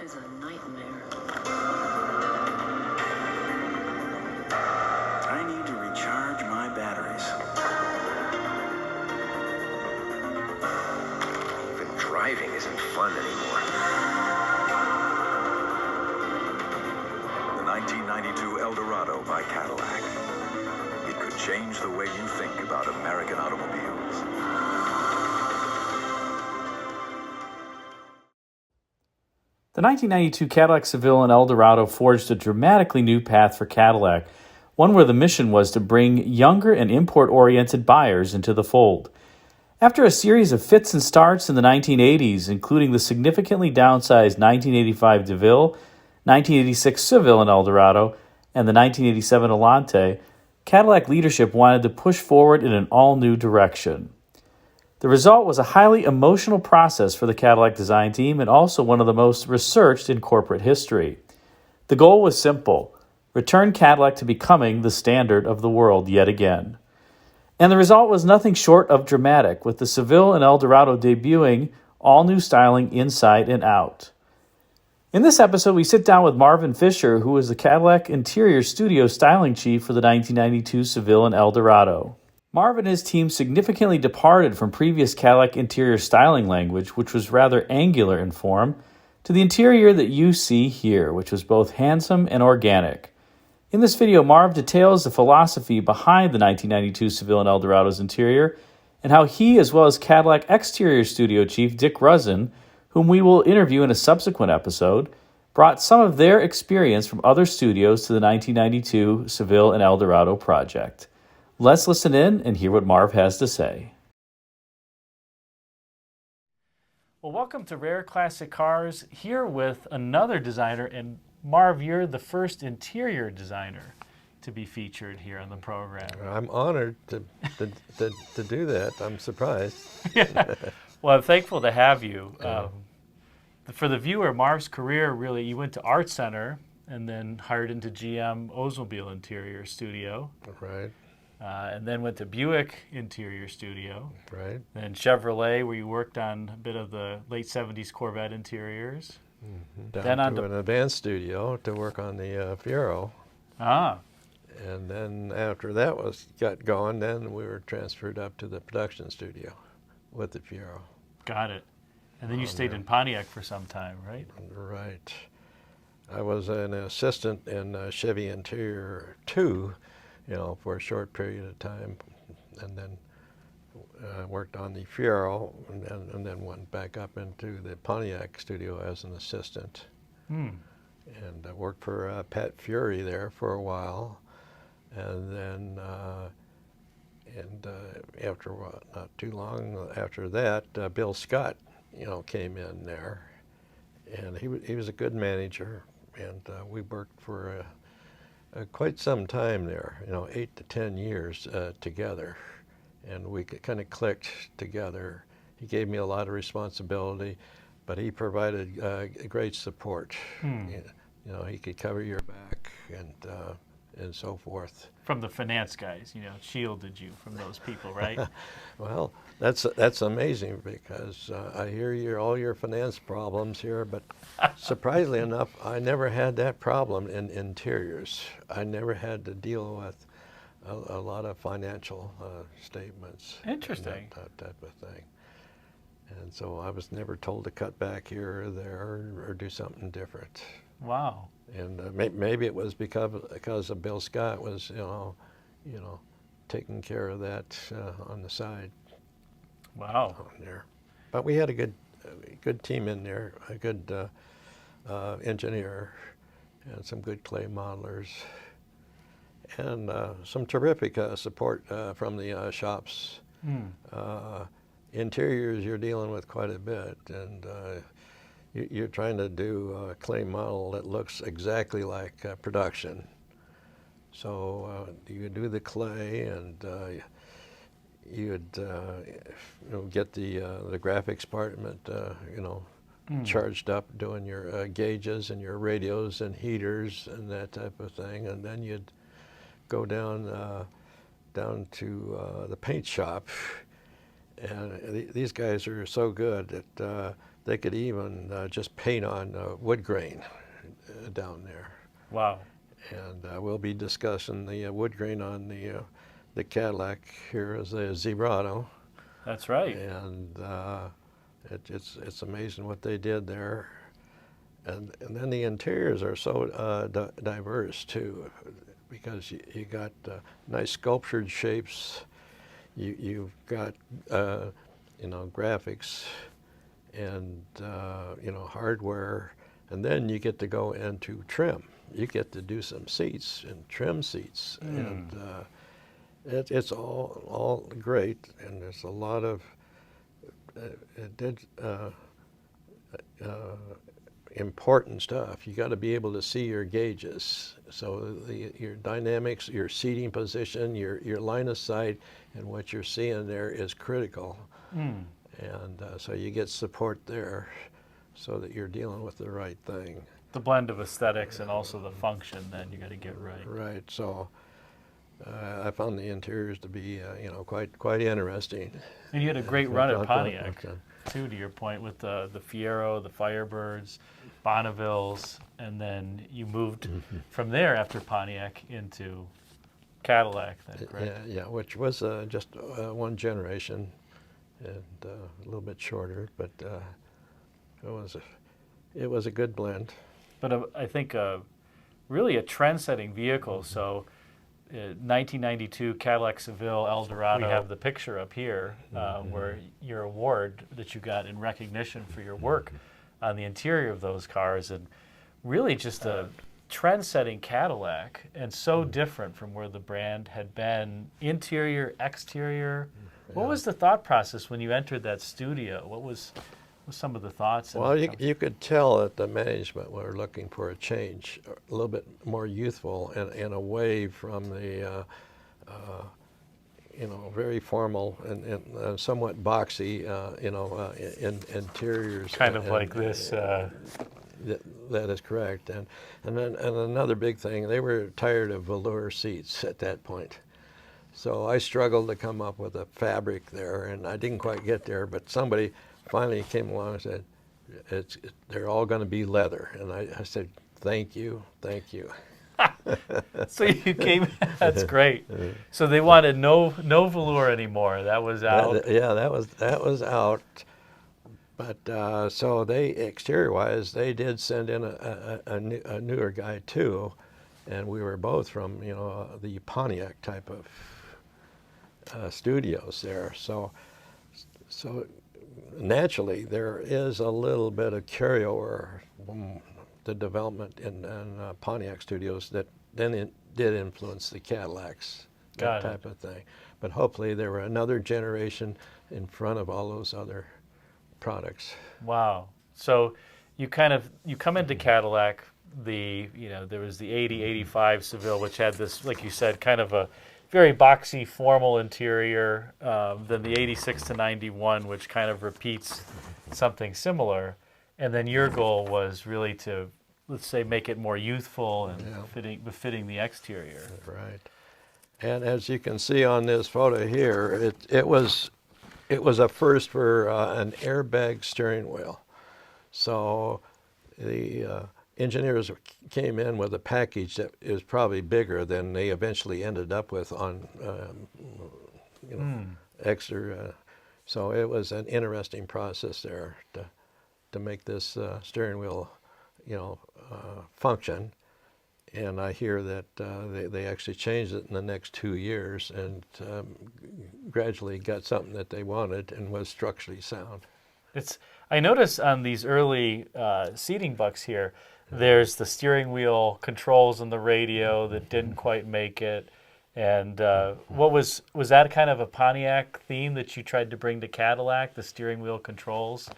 is a nightmare. I need to recharge my batteries. Even driving isn't fun anymore. The 1992 Eldorado by Cadillac. It could change the way you think about American automobiles. The 1992 Cadillac Seville and Eldorado forged a dramatically new path for Cadillac, one where the mission was to bring younger and import-oriented buyers into the fold. After a series of fits and starts in the 1980s, including the significantly downsized 1985 Deville, 1986 Seville and Eldorado, and the 1987 Allante, Cadillac leadership wanted to push forward in an all-new direction. The result was a highly emotional process for the Cadillac design team and also one of the most researched in corporate history. The goal was simple: return Cadillac to becoming the standard of the world yet again. And the result was nothing short of dramatic, with the Seville and Eldorado debuting all new styling inside and out. In this episode, we sit down with Marvin Fisher, who was the Cadillac Interior Studio styling chief for the 1992 Seville and Eldorado. Marvin and his team significantly departed from previous Cadillac interior styling language, which was rather angular in form, to the interior that you see here, which was both handsome and organic. In this video, Marv details the philosophy behind the 1992 Seville and Eldorado's interior and how he, as well as Cadillac Exterior Studio Chief Dick Rusin, whom we will interview in a subsequent episode, brought some of their experience from other studios to the 1992 Seville and Eldorado project. Let's listen in and hear what Marv has to say. Well, welcome to Rare Classic Cars, here with another designer. And Marv, you're the first interior designer to be featured here on the program. I'm honored to do that. I'm surprised. Yeah. Well, I'm thankful to have you. For the viewer, Marv's career, really, you went to Art Center and then hired into GM Oldsmobile Interior Studio. Right. And then went to Buick Interior Studio. Right. Then Chevrolet, where you worked on a bit of the late 70s Corvette interiors. Mm-hmm. Down then on to an advanced studio to work on the Fiero. Ah. And then after that got going, then we were transferred up to the production studio with the Fiero. Got it. And then you stayed in Pontiac for some time, right? Right. I was an assistant in Chevy Interior 2, for a short period of time, and then worked on the Fiero, and then went back up into the Pontiac studio as an assistant. And I worked for Pat Fury there for a while, and then after not too long after that, Bill Scott, came in there, and he was a good manager, and we worked for quite some time there, 8 to 10 years together, and we kind of clicked together. He gave me a lot of responsibility, but he provided great support. He could cover your back and so forth. From the finance guys, shielded you from those people, right? Well, that's amazing, because I hear all your finance problems here, but surprisingly enough, I never had that problem in interiors. I never had to deal with a lot of financial statements. Interesting. That type of thing. And so I was never told to cut back here or there or do something different. Wow. And maybe it was because of Bill Scott was, taking care of that on the side. Wow. On there. But we had a good team in there, a good engineer, and some good clay modelers, and some terrific support from the shops. Interiors, you're dealing with quite a bit, and you're trying to do a clay model that looks exactly like production. So you do the clay, and you'd get the graphics department charged up, doing your gauges and your radios and heaters and that type of thing, and then you'd go down to the paint shop, And these guys are so good that they could even just paint on wood grain down there. Wow. And we'll be discussing the wood grain on the Cadillac here as a Zerado. That's right. And it's amazing what they did there. And then the interiors are so diverse too, because you got nice sculptured shapes. You've got graphics and hardware, and then you get to go into trim. You get to do some seats and trim seats, and it's all great. And there's a lot of important stuff. You got to be able to see your gauges, so your dynamics, your seating position, your line of sight, and what you're seeing there is critical. And so you get support there, so that you're dealing with the right thing. The blend of aesthetics and also the function, then you got to get right. Right. So I found the interiors to be quite interesting. And you had a great run at Pontiac too, to your point, with the Fiero, the Firebirds, Bonnevilles, and then you moved from there after Pontiac into Cadillac, then, correct? Yeah, which was just one generation, and a little bit shorter, but it was a good blend. But I think really a trend-setting vehicle. So 1992 Cadillac Seville Eldorado. We have the picture up here where your award that you got in recognition for your work on the interior of those cars, and really just a trend-setting Cadillac, and so different from where the brand had been, interior, exterior. What was the thought process when you entered that studio? What was some of the thoughts? Well, you could tell that the management were looking for a change, a little bit more youthful, and away from the very formal and somewhat boxy, interiors. Kind of like this. That is correct. And then another big thing, they were tired of velour seats at that point. So I struggled to come up with a fabric there, and I didn't quite get there, but somebody finally came along and said, they're all going to be leather. And I said, thank you. So you came, that's great. So they wanted no velour anymore. That was out. That was out. But so they, exterior-wise, they did send in a newer guy too, and we were both from the Pontiac type of studios there. So naturally there is a little bit of carryover from the development in Pontiac studios that then did influence the Cadillacs, that type of thing. But hopefully there were another generation in front of all those other products. Wow. So you come into Cadillac, there was the 85 Seville, which had this, like you said, kind of a very boxy, formal interior. Then the 86 to 91, which kind of repeats something similar. And then your goal was really to, let's say, make it more youthful and befitting the exterior. Right. And as you can see on this photo here, it was a first for an airbag steering wheel. So the engineers came in with a package that is probably bigger than they eventually ended up with on extra. So it was an interesting process there to make this steering wheel function. And I hear that they actually changed it in the next 2 years and gradually got something that they wanted and was structurally sound. I notice on these early seating bucks here, there's the steering wheel controls and the radio that didn't quite make it. And was that kind of a Pontiac theme that you tried to bring to Cadillac, the steering wheel controls?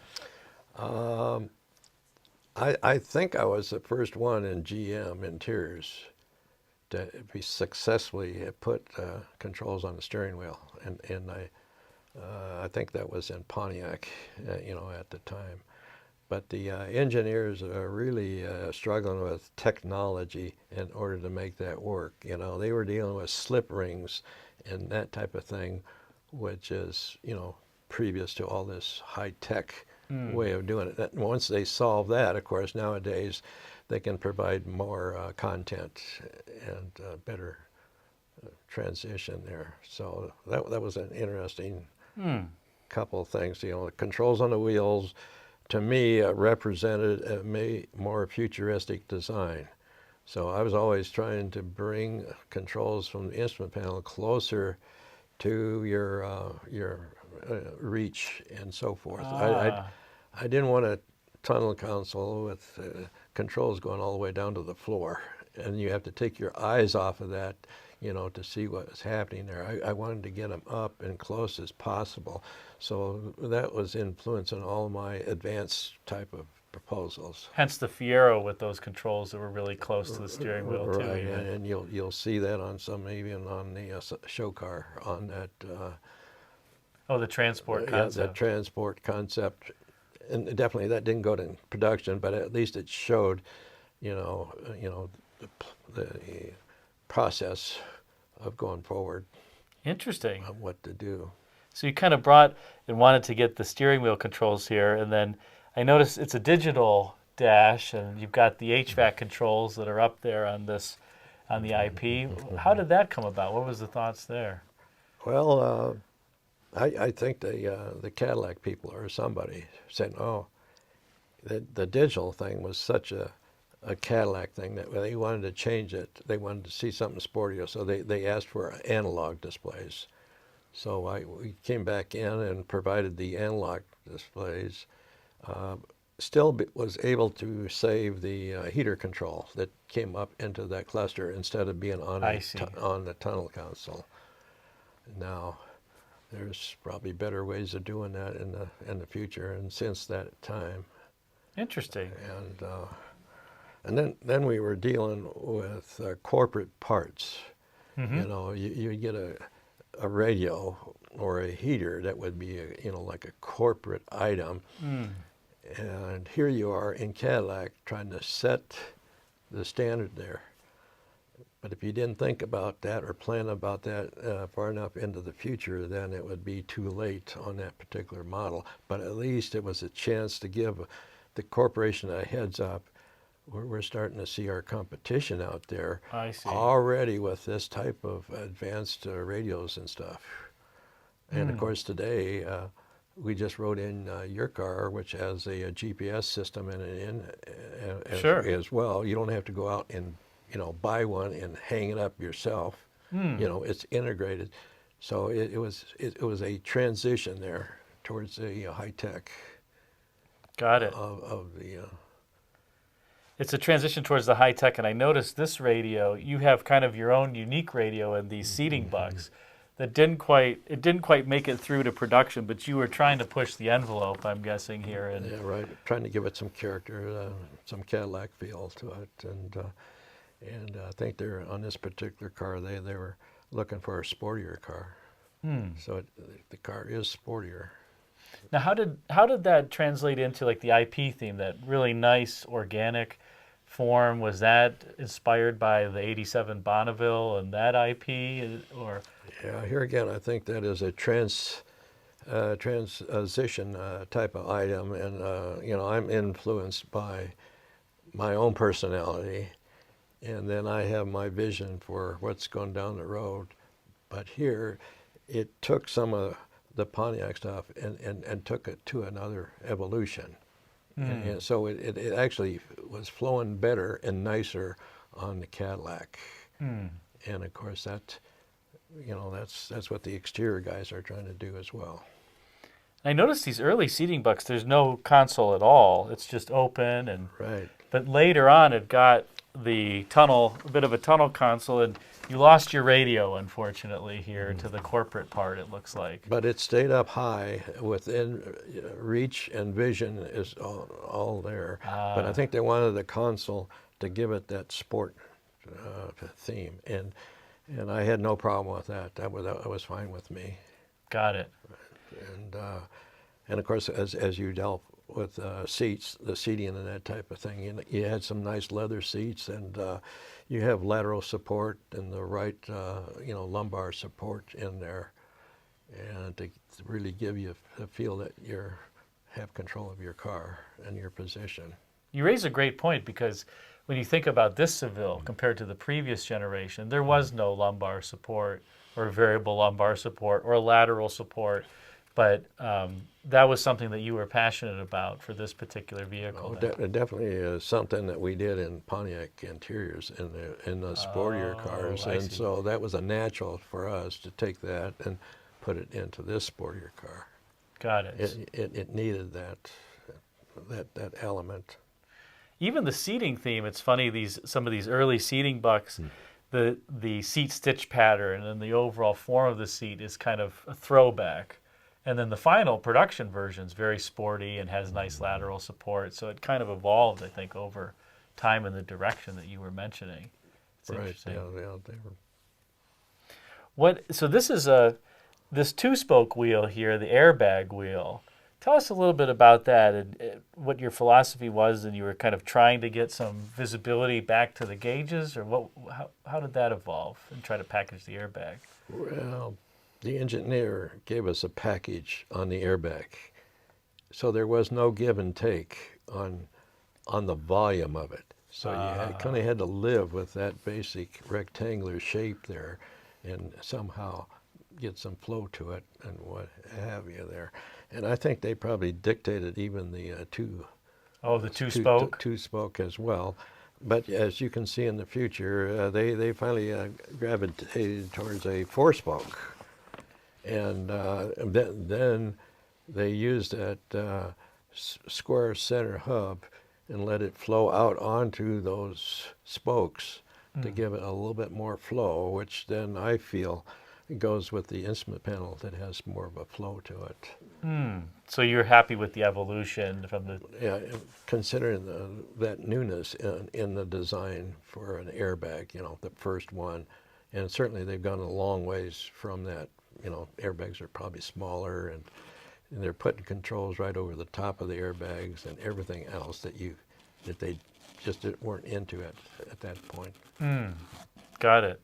I think I was the first one in GM Interiors to be successfully put controls on the steering wheel, and I think that was in Pontiac, at the time. But the engineers are really struggling with technology in order to make that work. They were dealing with slip rings and that type of thing, which is previous to all this high-tech way of doing it. And once they solve that, of course, nowadays they can provide more content and better transition there. So that was an interesting couple of things. You know, the controls on the wheels, to me, represented a more futuristic design. So I was always trying to bring controls from the instrument panel closer to your reach and so forth. I didn't want a tunnel console with controls going all the way down to the floor, and you have to take your eyes off of that, you know, to see what was happening there. I wanted to get them up and close as possible. So that was influencing all my advanced type of proposals. Hence the Fiero with those controls that were really close to the steering wheel too. Right, Even. and you'll see that on some, even on the show car, on that. The transport concept. Yeah, the transport concept, and definitely that didn't go to production, but at least it showed, the process of going forward. Interesting. Of what to do. So you kind of brought and wanted to get the steering wheel controls here, and then I noticed it's a digital dash, and you've got the HVAC controls that are up there on the IP. How did that come about? What was the thoughts there? Well, I think the Cadillac people or somebody said, oh, the digital thing was such a Cadillac thing that they wanted to change it. They wanted to see something sportier, so they asked for analog displays. So we came back in and provided the analog displays. Still was able to save the heater control that came up into that cluster instead of being on the tunnel console. Now, there's probably better ways of doing that in the future, and since that time. Interesting. And then we were dealing with corporate parts. Mm-hmm. You know, you get a radio or a heater that would be like a corporate item. And here you are in Cadillac trying to set the standard there. But if you didn't think about that or plan about that far enough into the future, then it would be too late on that particular model. But at least it was a chance to give the corporation a heads up. We're starting to see our competition out there already with this type of advanced radios and stuff. And of course today, we just wrote in your car, which has a GPS system in it as well. You don't have to go out and buy one and hang it up yourself. It's integrated. So it was a transition there towards the high tech. Got it. Of the. It's a transition towards the high tech, and I noticed this radio. You have kind of your own unique radio in these seating bucks that didn't quite make it through to production, but you were trying to push the envelope, I'm guessing here. And yeah, right. Trying to give it some character, some Cadillac feel to it, and I think they're on this particular car. They were looking for a sportier car, so the car is sportier. Now, how did that translate into like the IP theme? That really nice organic form, was that inspired by the '87 Bonneville and that IP, or? Yeah, here again, I think that is a transition type of item, and I'm influenced by my own personality, and then I have my vision for what's going down the road. But here, it took some of the Pontiac stuff and took it to another evolution. And so it actually was flowing better and nicer on the Cadillac. And of course that's what the exterior guys are trying to do as well. I noticed these early seating bucks, there's no console at all. It's just open, and right. But later on it got the tunnel, a bit of a tunnel console, and you lost your radio, unfortunately, here to the corporate part, it looks like. But it stayed up high within reach, and vision is all there. But I think they wanted the console to give it that sport theme, and I had no problem with that. That was fine with me. Got it. And of course, as you dealt with seats, the seating and that type of thing, you had some nice leather seats, and you have lateral support and the right, lumbar support in there. and to really give you a feel that you have control of your car and your position. You raise a great point, because when you think about this Seville compared to the previous generation, there was no lumbar support or variable lumbar support or lateral support, but that was something that you were passionate about for this particular vehicle. It definitely is something that we did in Pontiac interiors in the sportier cars, and so that was a natural for us to take that and put it into this sportier car. Got it. It needed that element. Even the seating theme, it's funny, some of these early seating bucks, the seat stitch pattern and the overall form of the seat is kind of a throwback. And then the final production version is very sporty and has nice lateral support. So it kind of evolved, I think, over time in the direction that you were mentioning. It's interesting. Yeah, they were. So this is this two-spoke wheel here, the airbag wheel. Tell us a little bit about that and what your philosophy was, and you were kind of trying to get some visibility back to the gauges, or how did that evolve and try to package the airbag? Well, the engineer gave us a package on the airbag, so there was no give and take on the volume of it. So you kind of had to live with that basic rectangular shape there and somehow get some flow to it and what have you there. And I think they probably dictated even the two-spoke? Two-spoke as well. But as you can see in the future, they finally gravitated towards a four-spoke. And then they used that square center hub and let it flow out onto those spokes to give it a little bit more flow, which then I feel goes with the instrument panel that has more of a flow to it. So you're happy with the evolution from the... Yeah, considering that newness in the design for an airbag, the first one. And certainly they've gone a long ways from that. Airbags are probably smaller, and they're putting controls right over the top of the airbags and everything else that they just weren't into at that point. Got it.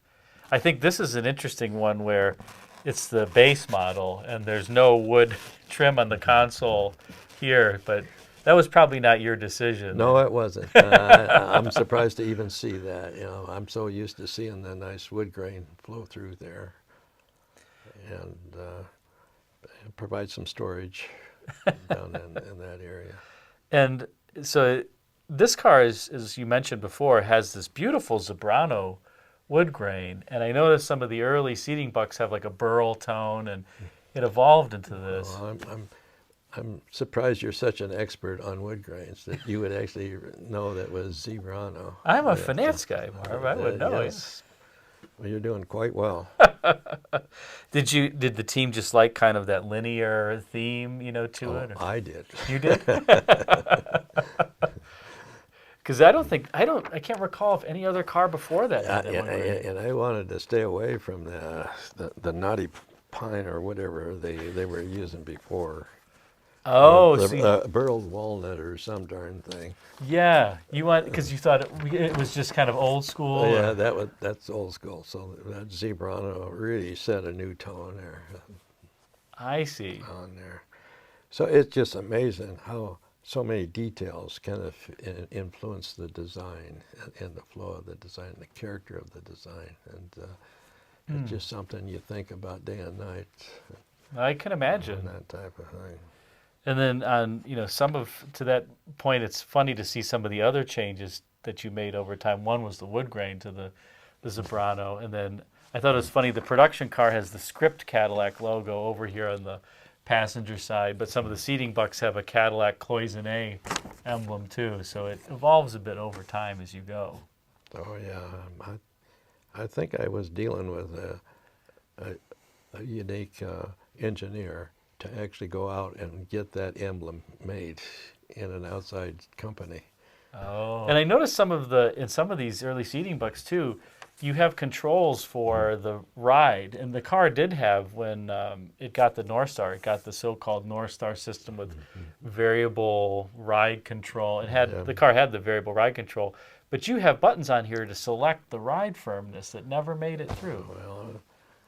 I think this is an interesting one where it's the base model and there's no wood trim on the console here, but that was probably not your decision. No, it wasn't. I'm surprised to even see that. I'm so used to seeing the nice wood grain flow through there, and provide some storage down in that area. And so this car, as you mentioned before, has this beautiful Zebrano wood grain, and I noticed some of the early seating bucks have like a burl tone, and it evolved into this. Well, I'm surprised you're such an expert on wood grains that you would actually know that was Zebrano. I'm a finance guy, Marv. I would know. Yes. Well, you're doing quite well. Did the team just like kind of that linear theme, to it? Or? I did. You did? Because I can't recall if any other car before that. And I wanted to stay away from the knotty pine or whatever they were using before. Oh, burled walnut or some darn thing. Yeah, because you thought it was just kind of old school. Yeah, that's old school. So that Zebrano really set a new tone there. I see. On there, so it's just amazing how so many details kind of influence the design and the flow of the design, the character of the design, and it's just something you think about day and night. I can imagine that type of thing. And then on to that point, it's funny to see some of the other changes that you made over time. One was the wood grain to the Zebrano, and then I thought it was funny. The production car has the script Cadillac logo over here on the passenger side, but some of the seating bucks have a Cadillac cloisonné emblem too. So it evolves a bit over time as you go. Oh yeah, I think I was dealing with a unique engineer to actually go out and get that emblem made in an outside company. Oh. And I noticed in some of these early seating bucks too, you have controls for the ride, and the car did have, when it got the North Star, it got the so-called North Star system with variable ride control. The car had the variable ride control, but you have buttons on here to select the ride firmness that never made it through. Well,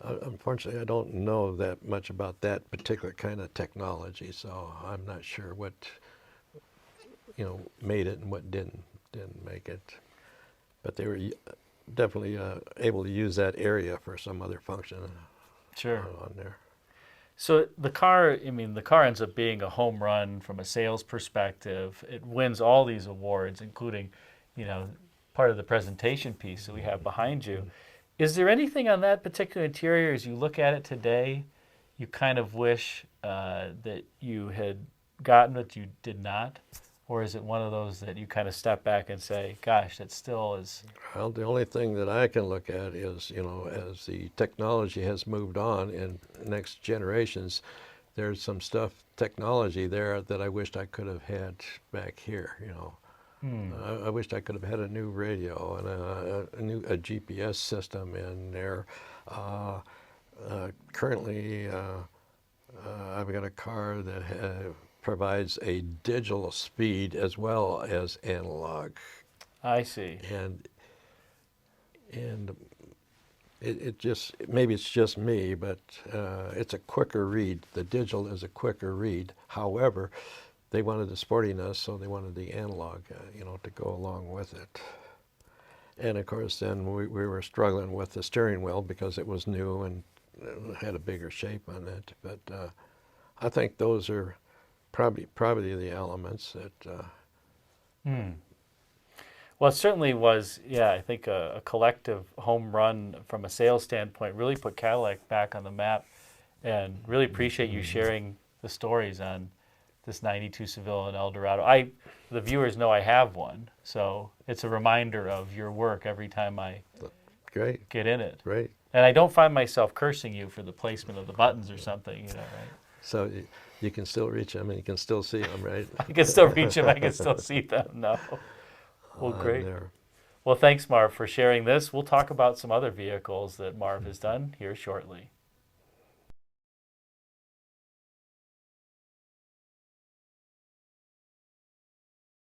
Unfortunately, I don't know that much about that particular kind of technology, so I'm not sure what made it and what didn't make it. But they were definitely able to use that area for some other function Sure. on there. So the car, I mean, the car ends up being a home run from a sales perspective. It wins all these awards, including, part of the presentation piece that we have behind you. Is there anything on that particular interior, as you look at it today, you kind of wish that you had gotten but you did not? Or is it one of those that you kind of step back and say, gosh, that still is... Well, the only thing that I can look at is, as the technology has moved on in next generations, there's some technology there that I wished I could have had back here, I wished I could have had a new radio and a GPS system in there. Currently, I've got a car that provides a digital speed as well as analog. I see. And it just, maybe it's just me, but it's a quicker read. The digital is a quicker read. However, they wanted the sportiness, so they wanted the analog, to go along with it. And of course, then we were struggling with the steering wheel because it was new and had a bigger shape on it. But I think those are probably the elements that. Well, it certainly was, I think a collective home run from a sales standpoint, really put Cadillac back on the map, and really appreciate you sharing the stories on this 92 Seville and Eldorado. The viewers know I have one, so it's a reminder of your work every time I get in it. Great. And I don't find myself cursing you for the placement of the buttons or something, right? So you can still reach them and you can still see them, right? I can still reach them, I can still see them, no. Well, great. There. Well, thanks, Marv, for sharing this. We'll talk about some other vehicles that Marv has done here shortly.